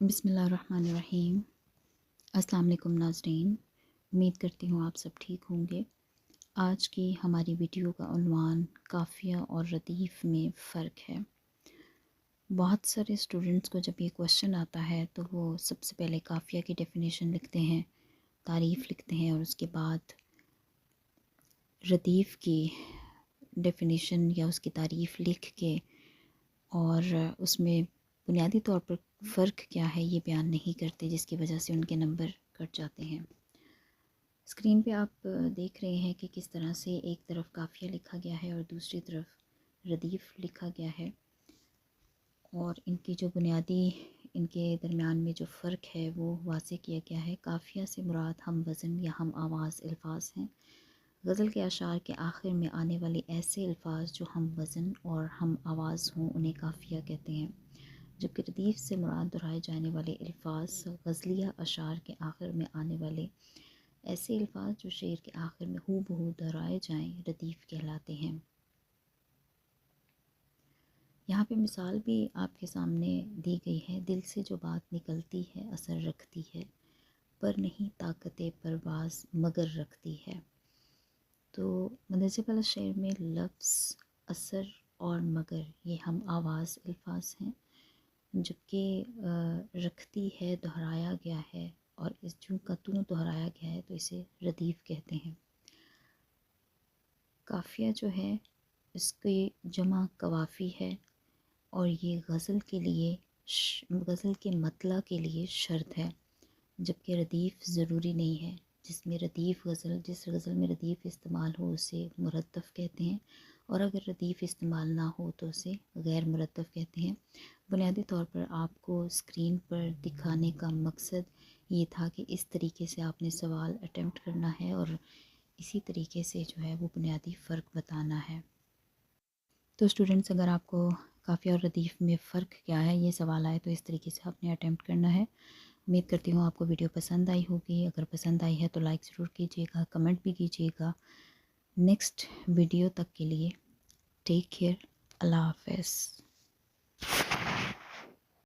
بسم اللہ الرحمن الرحیم۔ السلام علیکم ناظرین، امید کرتی ہوں آپ سب ٹھیک ہوں گے۔ آج کی ہماری ویڈیو کا عنوان قافیہ اور ردیف میں فرق ہے۔ بہت سارے اسٹوڈنٹس کو جب یہ کویشچن آتا ہے تو وہ سب سے پہلے قافیہ کی ڈیفینیشن لکھتے ہیں، تعریف لکھتے ہیں، اور اس کے بعد ردیف کی ڈیفینیشن یا اس کی تعریف لکھ کے اور اس میں بنیادی طور پر فرق کیا ہے یہ بیان نہیں کرتے، جس کی وجہ سے ان کے نمبر کٹ جاتے ہیں۔ اسکرین پہ آپ دیکھ رہے ہیں کہ کس طرح سے ایک طرف قافیہ لکھا گیا ہے اور دوسری طرف ردیف لکھا گیا ہے، اور ان کی جو بنیادی ان کے درمیان میں جو فرق ہے وہ واضح کیا گیا ہے۔ قافیہ سے مراد ہم وزن یا ہم آواز الفاظ ہیں۔ غزل کے اشعار کے آخر میں آنے والے ایسے الفاظ جو ہم وزن اور ہم آواز ہوں انہیں قافیہ کہتے ہیں، جبکہ ردیف سے مراد دہرائے جانے والے الفاظ غزلیہ اشعار کے آخر میں آنے والے ایسے الفاظ جو شعر کے آخر میں ہو بہو دہرائے جائیں ردیف کہلاتے ہیں۔ یہاں پہ مثال بھی آپ کے سامنے دی گئی ہے۔ دل سے جو بات نکلتی ہے اثر رکھتی ہے، پر نہیں طاقت پرواز مگر رکھتی ہے۔ تو مندرجہ بالا شعر میں لفظ، اثر اور مگر یہ ہم آواز الفاظ ہیں، جبکہ رکھتی ہے دہرایا گیا ہے، اور اس جو کا توں دہرایا گیا ہے تو اسے ردیف کہتے ہیں۔ قافیہ جو ہے اس کی جمع قوافی ہے، اور یہ غزل کے لیے غزل کے مطلع کے لیے شرط ہے، جبکہ ردیف ضروری نہیں ہے۔ جس غزل میں ردیف استعمال ہو اسے مرتب کہتے ہیں، اور اگر ردیف استعمال نہ ہو تو اسے غیر مرتب کہتے ہیں۔ بنیادی طور پر آپ کو اسکرین پر دکھانے کا مقصد یہ تھا کہ اس طریقے سے آپ نے سوال اٹیمپٹ کرنا ہے اور اسی طریقے سے جو ہے وہ بنیادی فرق بتانا ہے۔ تو اسٹوڈنٹس، اگر آپ کو قافیہ اور ردیف میں فرق کیا ہے یہ سوال آئے تو اس طریقے سے آپ نے اٹیمپٹ کرنا ہے۔ امید کرتی ہوں آپ کو ویڈیو پسند آئی ہوگی۔ اگر پسند آئی ہے تو لائک ضرور کیجیے گا، کمنٹ بھی کیجیے گا۔ نیکسٹ ویڈیو تک کے لیے ٹیک کیئر، اللہ حافظ۔